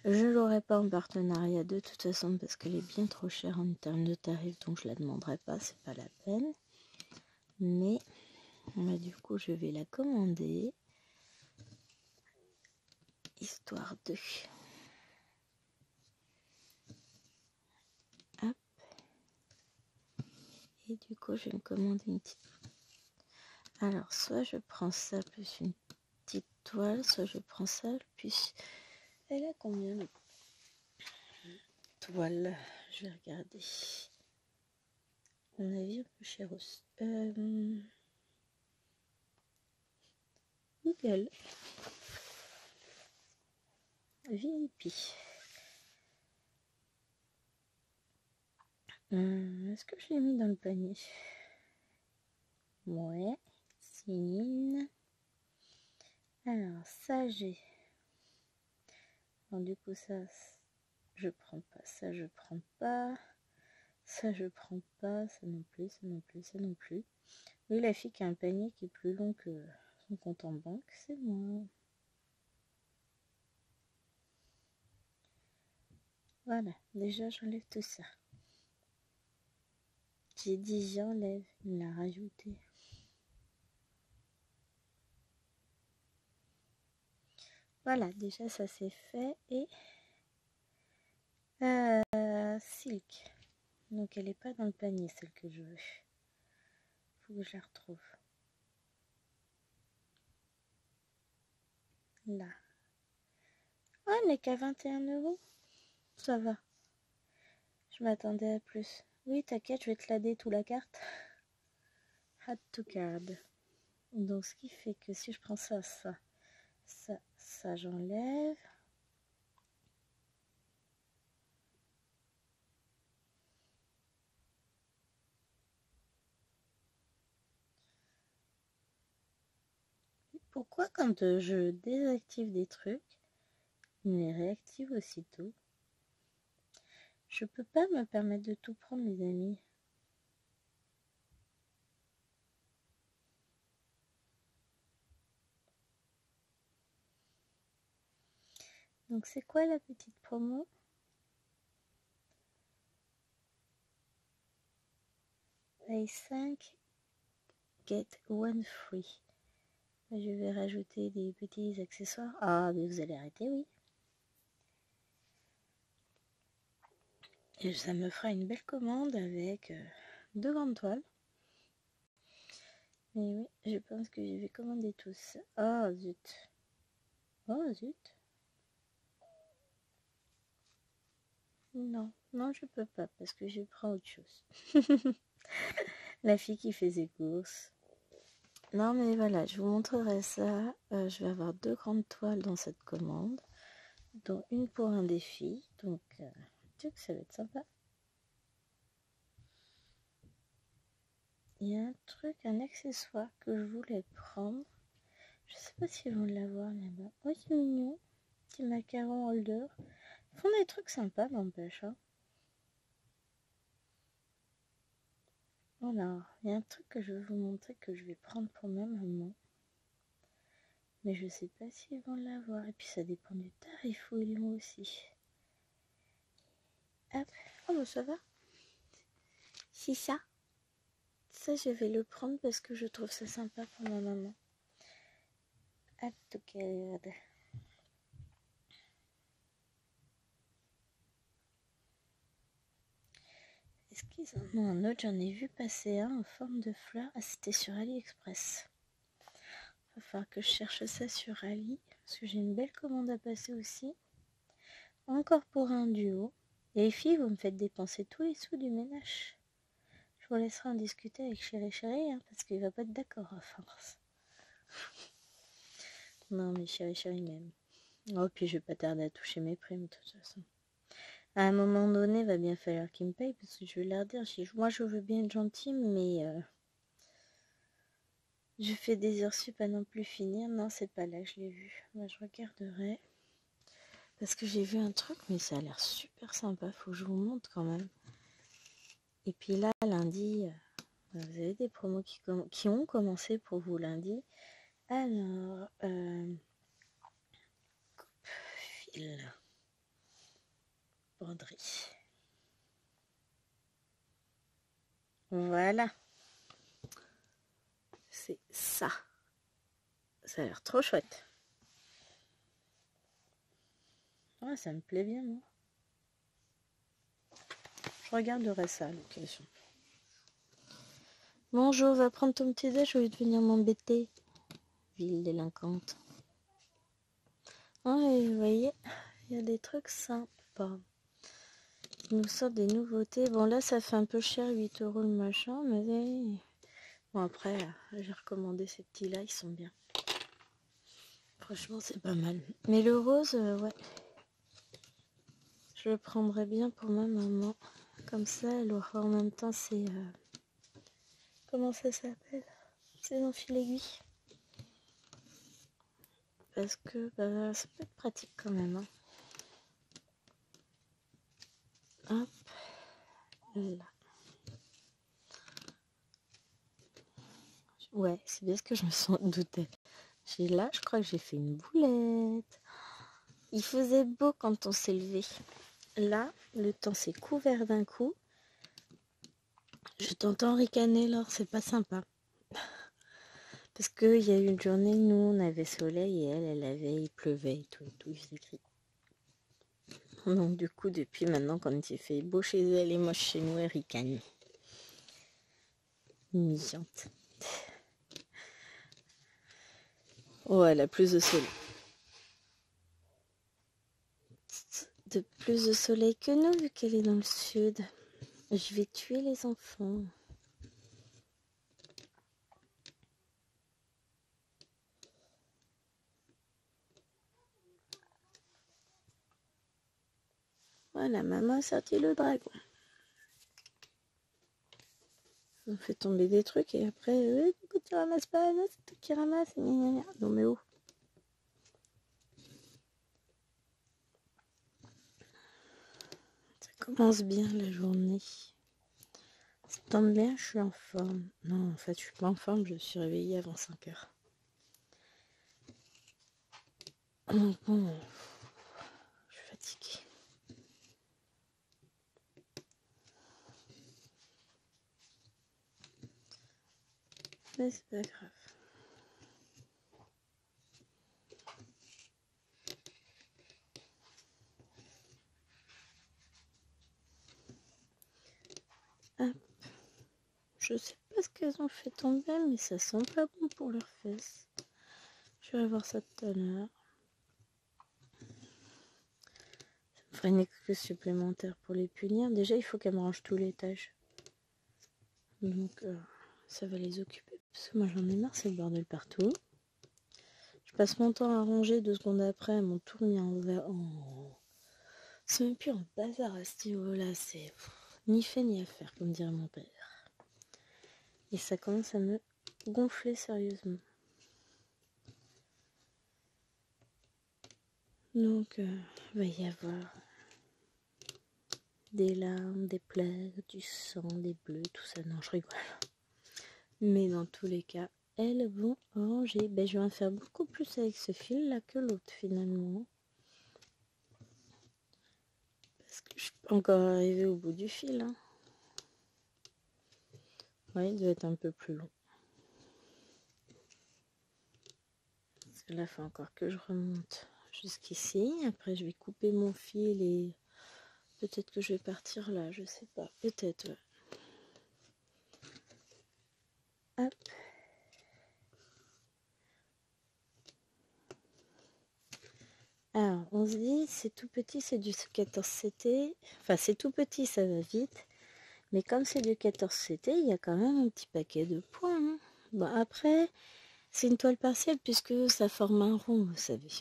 Je ne l'aurai pas en partenariat de toute façon parce qu'elle est bien trop chère en termes de tarifs, donc je la demanderai pas, c'est pas la peine. Mais bah, du coup, je vais la commander. histoire de... Hop. Et du coup, je vais me commander une petite... Alors, soit je prends ça plus une petite toile, soit je prends ça plus... Elle a combien de toiles? Je vais regarder. À mon avis, un peu cher aussi. Google. VIP. Est-ce que je l'ai mis dans le panier? Ouais. Signe. Alors, ça j'ai. Bon, du coup, ça, je prends pas. Ça, je prends pas. Ça, je prends pas. Ça non plus, ça non plus, ça non plus. Oui, la fille qui a un panier qui est plus long que son compte en banque, c'est moi. Voilà, déjà j'enlève tout ça. J'ai dit j'enlève, il l'a rajouté. Voilà, déjà ça c'est fait. Et Silk. Donc elle n'est pas dans le panier, celle que je veux. Faut que je la retrouve. Là. Oh, elle n'est qu'à 21 €. Ça va. Je m'attendais à plus. Oui, t'inquiète, je vais te lader tout la carte. Add to card. Donc ce qui fait que si je prends ça, ça j'enlève. Pourquoi quand je désactive des trucs, il les réactive aussitôt? Je peux pas me permettre de tout prendre, les amis. Donc c'est quoi la petite promo? Buy 5, get 1 free. Je vais rajouter des petits accessoires. Ah, mais vous allez arrêter, oui. Et ça me fera une belle commande avec 2 grandes toiles. Mais oui, je pense que je vais commander tous. Oh zut. Oh zut. Non, non, je peux pas parce que je prends autre chose. La fille qui fait ses courses. Non, mais voilà, je vous montrerai ça. Je vais avoir 2 grandes toiles dans cette commande, dont une pour un défi. Donc, tu sais que ça va être sympa. Il y a un truc, un accessoire que je voulais prendre. Je sais pas si vont l'avoir là-bas. Oh, c'est mignon. Petit macaron holder. Ils font des trucs sympas, n'empêche. Hein. Alors, il y a un truc que je vais vous montrer que je vais prendre pour ma maman. Mais je sais pas s'ils vont l'avoir. Et puis ça dépend du tarif où ils l'ont aussi. Hop. Oh, bah ça va. Si ça. Ça, je vais le prendre parce que je trouve ça sympa pour ma maman. Add to card. Est-ce qu'ils en ont un autre? J'en ai vu passer un en forme de fleur. Ah, c'était sur AliExpress. Il va falloir que je cherche ça sur Ali. Parce que j'ai une belle commande à passer aussi. Encore pour un duo. Et les filles, vous me faites dépenser tous les sous du ménage. Je vous laisserai en discuter avec Chéri Chéri. Hein, parce qu'il va pas être d'accord à force. Non, mais Chéri Chéri même. Oh, puis je vais pas tarder à toucher mes primes de toute façon. À un moment donné, il va bien falloir qu'il me paye parce que je vais leur dire, moi je veux bien être gentille, mais je fais des heures sup à non plus finir. Non, c'est pas là que je l'ai vu. Moi, je regarderai. Parce que j'ai vu un truc, mais ça a l'air super sympa. Faut que je vous montre quand même. Et puis là, lundi, vous avez des promos qui ont commencé pour vous lundi. Alors, coupe-fil. Broderie. Voilà. C'est ça. Ça a l'air trop chouette. Ouais, ça me plaît bien, moi. Je regarderai ça à l'occasion. Bonjour, va prendre ton petit déj au lieu de venir m'embêter. Ville délinquante. Ouais, vous voyez, il y a des trucs sympas. Ils nous sortent des nouveautés. Bon, là, ça fait un peu cher, 8 € le machin, mais... Bon, après, j'ai recommandé ces petits-là, ils sont bien. Franchement, c'est pas mal. Mais le rose, ouais. Je le prendrais bien pour ma maman. Comme ça, elle aura en même temps ses... comment ça s'appelle? Ses enfils aiguilles. Parce que bah, ça peut être pratique quand même. Hein. Hop. Là. Ouais, c'est bien ce que je me sens douté. Là, je crois que j'ai fait une boulette. Il faisait beau quand on s'est levé. Là, le temps s'est couvert d'un coup. Je t'entends ricaner, alors c'est pas sympa. Parce qu'il y a eu une journée, nous, on avait soleil et il pleuvait et tout, il faisait gris. Donc du coup, depuis maintenant, quand il fait beau chez elle et moche chez nous, elle ricane. Mignante. Oh, elle a plus de soleil. De plus de soleil que nous, vu qu'elle est dans le sud. Je vais tuer les enfants. Voilà, maman a sorti le dragon. On fait tomber des trucs et après, pourquoi tu ramasses pas? Non, c'est toi qui ramasse. Non mais oh. Ça commence bien la journée. Ça tombe bien, je suis en forme. Non, en fait, je suis pas en forme, je me suis réveillée avant 5 heures. Donc bon, je suis fatiguée. Mais c'est pas grave. Hop. Je sais pas ce qu'elles ont fait tomber, mais ça sent pas bon pour leurs fesses. Je vais voir ça tout à l'heure. Ça me ferait une excuse supplémentaire pour les punir. Déjà, il faut qu'elles me rangent tout l'étage. Donc, ça va les occuper. Parce que moi, j'en ai marre, c'est le bordel partout. Je passe mon temps à ranger, 2 secondes après, elles m'ont tout mis en verre. Oh. C'est même plus un bazar à ce niveau-là. C'est ni fait ni à faire, comme dirait mon père. Et ça commence à me gonfler sérieusement. Donc, il va y avoir des larmes, des plaies, du sang, des bleus, tout ça. Non, je rigole. Mais dans tous les cas, elles vont ranger. Ben, je vais en faire beaucoup plus avec ce fil-là que l'autre, finalement. Parce que je suis pas encore arrivée au bout du fil. Hein. Ouais, il doit être un peu plus long. Parce que là, il faut encore que je remonte jusqu'ici. Après, je vais couper mon fil et peut-être que je vais partir là. Je sais pas. Peut-être, ouais. Hop. Alors, on se dit, c'est tout petit, c'est du 14CT. Enfin, c'est tout petit, ça va vite. Mais comme c'est du 14CT, il y a quand même un petit paquet de points. Hein. Bon, après, c'est une toile partielle puisque ça forme un rond, vous savez.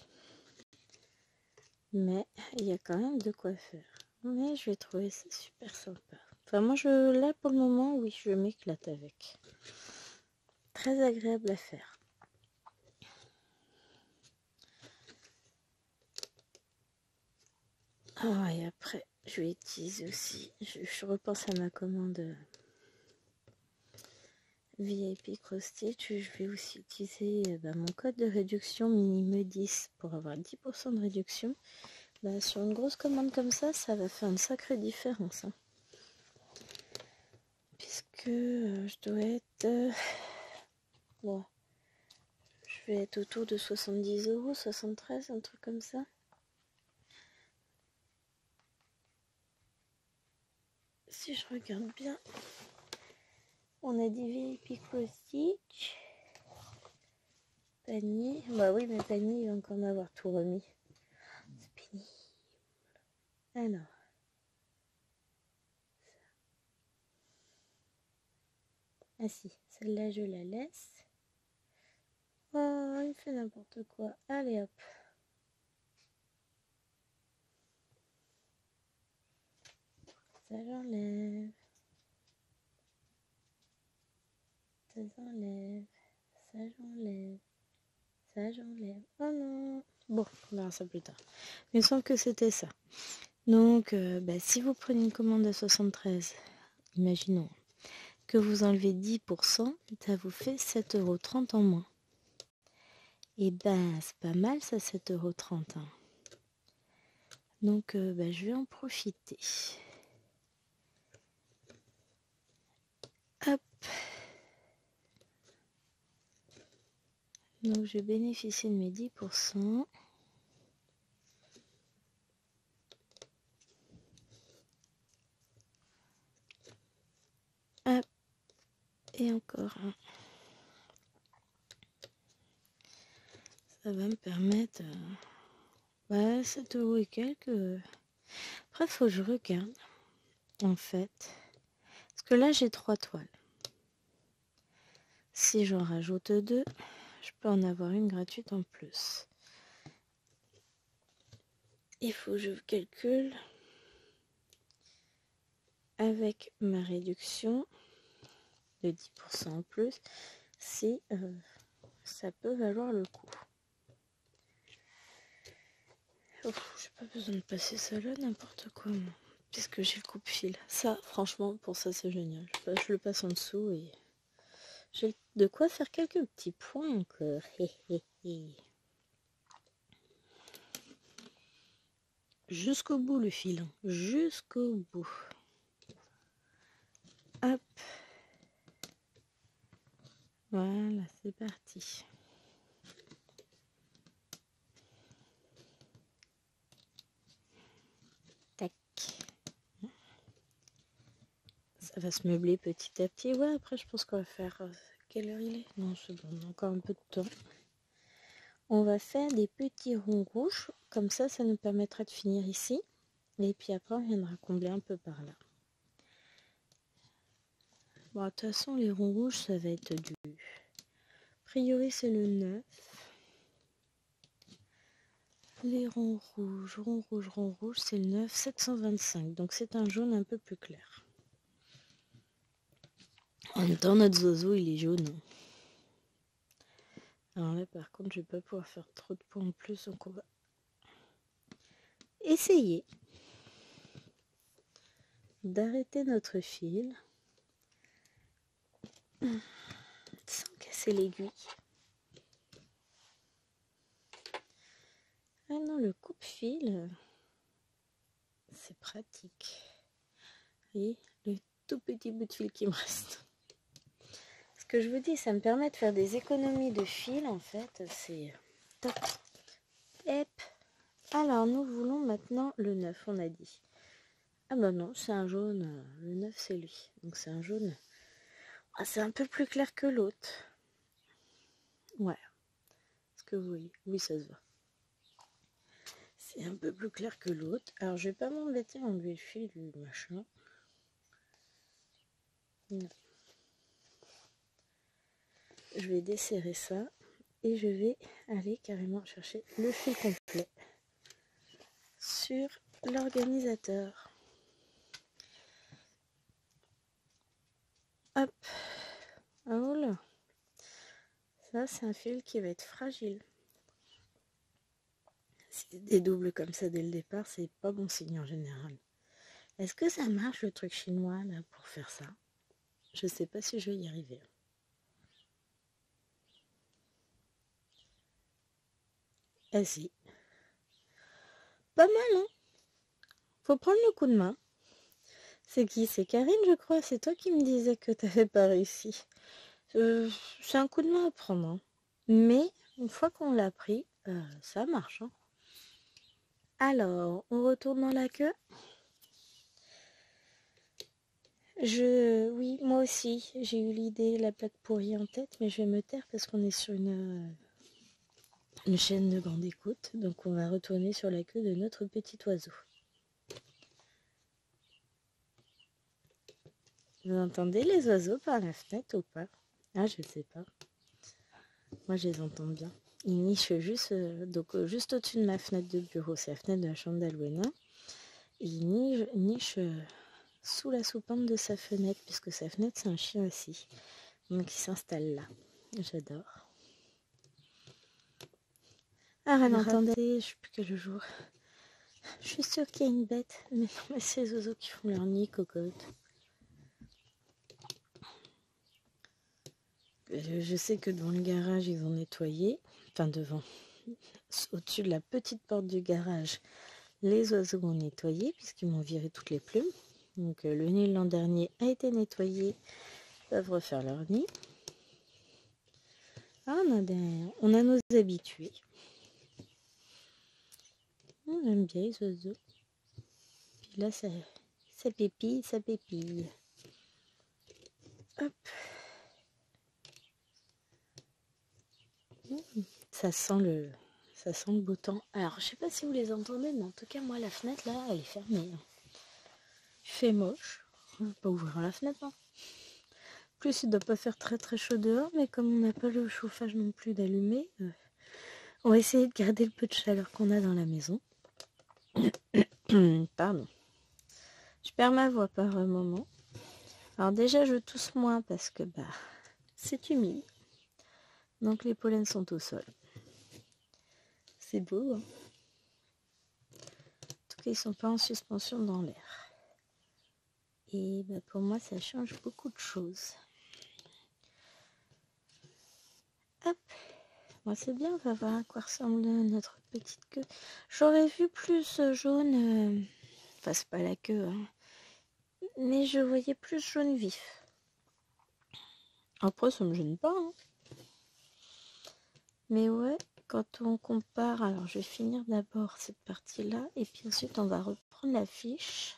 Mais il y a quand même de quoi faire. Mais je vais trouver ça super sympa. Enfin, moi, là, pour le moment, oui, je m'éclate avec. Très agréable à faire. Ah, et après, je vais utiliser aussi, je repense à ma commande VIP Cross Stitch. Je vais aussi utiliser mon code de réduction minime10 pour avoir 10% de réduction. Bah, sur une grosse commande comme ça va faire une sacrée différence. Hein. Puisque je dois être... bon, je vais être autour de 70 €, 73, un truc comme ça. si je regarde bien, on a dit Pico Stitch. Panier. Bah oui, mais panier, il va encore m'avoir tout remis. C'est pénible. Alors. Ah si, celle-là, je la laisse. Oh, il fait n'importe quoi. Allez hop. Ça j'enlève. Ça j'enlève. Ça j'enlève. Ça j'enlève. Oh non. Bon, on verra ça plus tard. Mais il me semble que c'était ça. Donc, si vous prenez une commande à 73, imaginons que vous enlevez 10%, ça vous fait 7,30 € en moins. Et c'est pas mal ça, 7,30 €. Hein. Donc, je vais en profiter. Hop. Donc, je vais bénéficier de mes 10%. Hop. Et encore un. Ça va me permettre... 7 € et quelques. Après, faut que je regarde, en fait. Parce que là, j'ai 3 toiles. Si j'en rajoute 2, je peux en avoir une gratuite en plus. Il faut que je calcule avec ma réduction de 10% en plus si ça peut valoir le coup. J'ai pas besoin de passer ça là, n'importe quoi, moi. Puisque j'ai le coupe-fil. Ça, franchement, pour ça, c'est génial. Je le passe en dessous et j'ai de quoi faire quelques petits points encore. Jusqu'au bout le fil. Jusqu'au bout. Hop. Voilà, c'est parti. Tac. Ça va se meubler petit à petit. Ouais, après, je pense qu'on va faire... quelle heure il est? Non, c'est bon, on a encore un peu de temps. On va faire des petits ronds rouges. Comme ça nous permettra de finir ici. Et puis après, on viendra combler un peu par là. Bon, de toute façon, les ronds rouges, ça va être du... A priori, c'est le 9. Les ronds rouges, c'est le 9, 725. Donc, c'est un jaune un peu plus clair. En même temps, notre zozo, il est jaune. Alors là, par contre, je vais pas pouvoir faire trop de points en plus. Donc, on va essayer d'arrêter notre fil sans casser l'aiguille. Ah non, le coupe-fil, c'est pratique. Et le tout petit bout de fil qui me reste. Ce que je vous dis, ça me permet de faire des économies de fil, en fait, c'est top. Hop. Alors, nous voulons maintenant le 9, on a dit. Ah bah non, c'est un jaune. Le 9, c'est lui. Donc c'est un jaune. Ah, c'est un peu plus clair que l'autre. Ouais. Est-ce que vous voyez? Oui, ça se voit. C'est un peu plus clair que l'autre. Alors, je vais pas m'embêter à enlever le fil du machin. Non. Je vais desserrer ça. Et je vais aller carrément chercher le fil complet sur l'organisateur. Hop. Oh là. Ça, c'est un fil qui va être fragile. Si c'est des doubles comme ça dès le départ, c'est pas bon signe en général. Est-ce que ça marche le truc chinois là pour faire ça? Je sais pas si je vais y arriver. Ah si. Pas mal, hein? Faut prendre le coup de main. C'est qui? C'est Karine, je crois. C'est toi qui me disais que t'avais pas réussi. C'est un coup de main à prendre. Hein. Mais, une fois qu'on l'a pris, ça marche. Hein. Alors, on retourne dans la queue. Oui, moi aussi, j'ai eu l'idée, la blague pourrie en tête, mais je vais me taire parce qu'on est sur une chaîne de grande écoute, donc on va retourner sur la queue de notre petit oiseau. Vous entendez les oiseaux par la fenêtre ou pas? Ah, je sais pas. Moi, je les entends bien. Ils nichent juste, juste au-dessus de ma fenêtre de bureau. C'est la fenêtre de la chambre d'Alwena. Ils nichent sous la soupente de sa fenêtre, puisque sa fenêtre, c'est un chien aussi. Donc, il s'installe là. J'adore. Ah, Ren, entendez, je sais plus quel jour. Je suis sûre qu'il y a une bête. Mais non, mais c'est les oiseaux qui font leur nid, cocotte. Je sais que devant le garage, ils ont nettoyé. Enfin, devant. Au-dessus de la petite porte du garage, les oiseaux ont nettoyé, puisqu'ils m'ont viré toutes les plumes. Donc, le nid l'an dernier a été nettoyé. Ils peuvent refaire leur nid. Ah, on a nos habitués. On aime bien les oiseaux. Puis là, ça pépille, ça pépille. Hop. Ça sent le beau temps. Alors, je sais pas si vous les entendez, mais en tout cas, moi, la fenêtre, là, elle est fermée. Il fait moche. On va pas ouvrir la fenêtre, hein. Plus, il doit pas faire très très chaud dehors, mais comme on n'a pas le chauffage non plus d'allumer, on va essayer de garder le peu de chaleur qu'on a dans la maison. Pardon. Je perds ma voix par un moment. Alors déjà, je tousse moins parce que c'est humide. Donc les pollens sont au sol. C'est beau, hein. En tout cas, ils sont pas en suspension dans l'air. Et pour moi, ça change beaucoup de choses. Hop. Bon, c'est bien, on va voir à quoi ressemble notre petite queue. J'aurais vu plus jaune... Enfin, c'est pas la queue, hein. Mais je voyais plus jaune vif. Après, ça me gêne pas, hein. Mais ouais, quand on compare... Alors, je vais finir d'abord cette partie-là. Et puis ensuite, on va reprendre la fiche.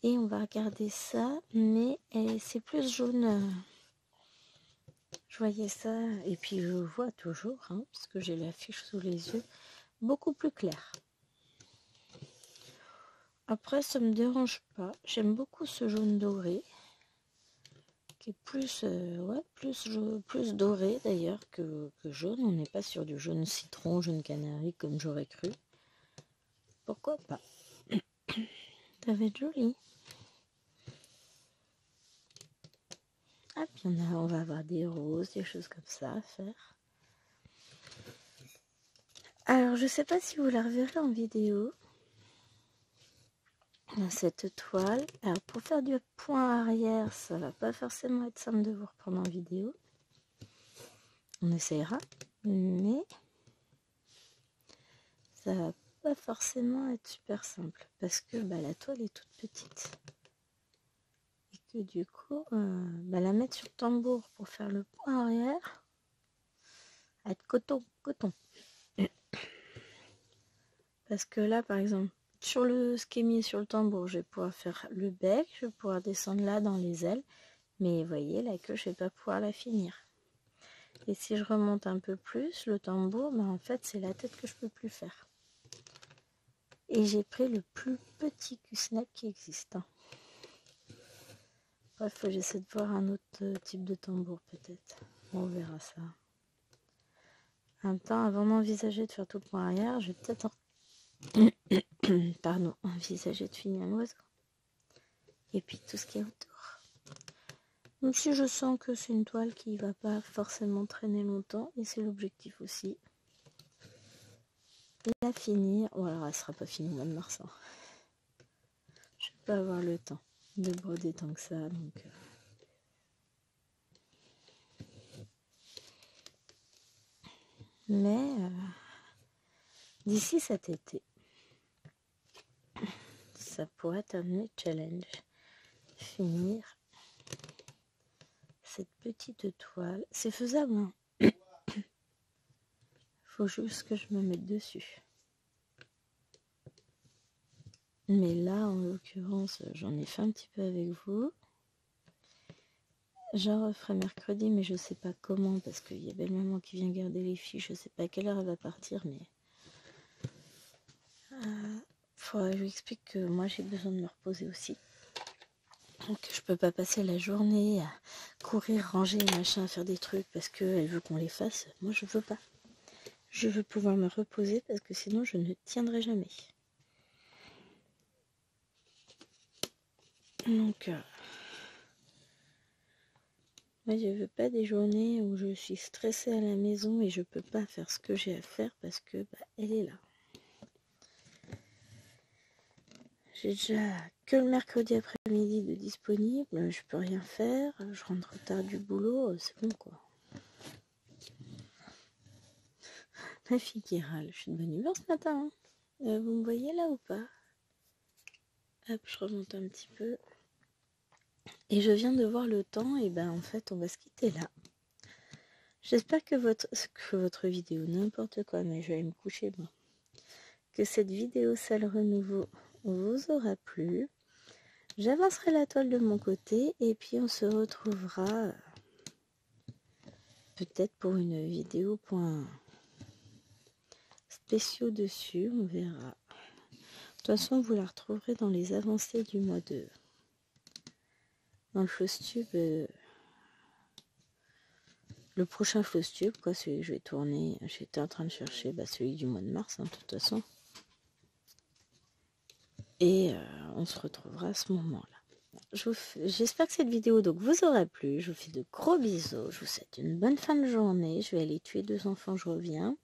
Et on va regarder ça. Mais c'est plus jaune... Je voyais ça, et puis je vois toujours, hein, parce que j'ai la fiche sous les yeux, beaucoup plus clair. Après, ça me dérange pas. J'aime beaucoup ce jaune doré, qui est plus, plus doré d'ailleurs que jaune. On n'est pas sur du jaune citron, jaune canari comme j'aurais cru. Pourquoi pas? Ça va être joli. Ah, puis on va avoir des roses, des choses comme ça à faire. Alors, je sais pas si vous la reverrez en vidéo. Cette toile. Alors, pour faire du point arrière, ça va pas forcément être simple de vous reprendre en vidéo. On essaiera, mais ça va pas forcément être super simple parce que la toile est toute petite et que du coup, la mettre sur tambour pour faire le point arrière, va être coton. Parce que là, par exemple, sur ce qui est mis sur le tambour, je vais pouvoir faire le bec, je vais pouvoir descendre là dans les ailes, mais vous voyez, la queue, je vais pas pouvoir la finir. Et si je remonte un peu plus, le tambour, en fait, c'est la tête que je peux plus faire. Et j'ai pris le plus petit cul-snap qui existe. Bref, faut que j'essaie de voir un autre type de tambour peut-être. On verra ça. En même temps, avant d'envisager de faire tout le point arrière, je vais peut-être envisager de finir un oiseau. Et puis tout ce qu'il y a autour. Même si je sens que c'est une toile qui va pas forcément traîner longtemps, et c'est l'objectif aussi. La finir. Bon, alors elle sera pas finie au mois de mars. Hein. Je vais pas avoir le temps de broder tant que ça, donc... Mais d'ici cet été, ça pourrait être un challenge. Finir cette petite toile. C'est faisable, hein. Faut juste que je me mette dessus. Mais là, en l'occurrence, j'en ai fait un petit peu avec vous. J'en referai mercredi, mais je sais pas comment, parce qu'il y a belle maman qui vient garder les filles. Je sais pas à quelle heure elle va partir, mais... faudrait que je lui explique que moi, j'ai besoin de me reposer aussi. Donc, je peux pas passer la journée à courir, ranger, machin, faire des trucs, parce qu'elle veut qu'on les fasse. Moi, je veux pas. Je veux pouvoir me reposer, parce que sinon, je ne tiendrai jamais. Donc... moi, je veux pas des journées où je suis stressée à la maison et je peux pas faire ce que j'ai à faire parce que elle est là. J'ai déjà que le mercredi après-midi de disponible, je peux rien faire, je rentre tard du boulot, c'est bon quoi. Ma fille qui râle, je suis de bonne humeur ce matin. Hein. Vous me voyez là ou pas? Hop, je remonte un petit peu. Et je viens de voir le temps et en fait on va se quitter là. J'espère que votre vidéo, n'importe quoi, mais je vais aller me coucher moi. Que cette vidéo Salle Renouveau vous aura plu. J'avancerai la toile de mon côté et puis on se retrouvera peut-être pour une vidéo point spéciaux dessus, on verra. De toute façon, vous la retrouverez dans les avancées du mois de... dans le Flowstube. Le prochain Flowstube, quoi, celui que je vais tourner. J'étais en train de chercher celui du mois de mars, hein, de toute façon. Et on se retrouvera à ce moment-là. J'espère que cette vidéo vous aura plu. Je vous fais de gros bisous. Je vous souhaite une bonne fin de journée. Je vais aller tuer 2 enfants, je reviens.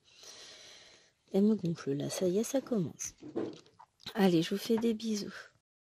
Elle me gonfle là, ça y est, ça commence. Allez, je vous fais des bisous.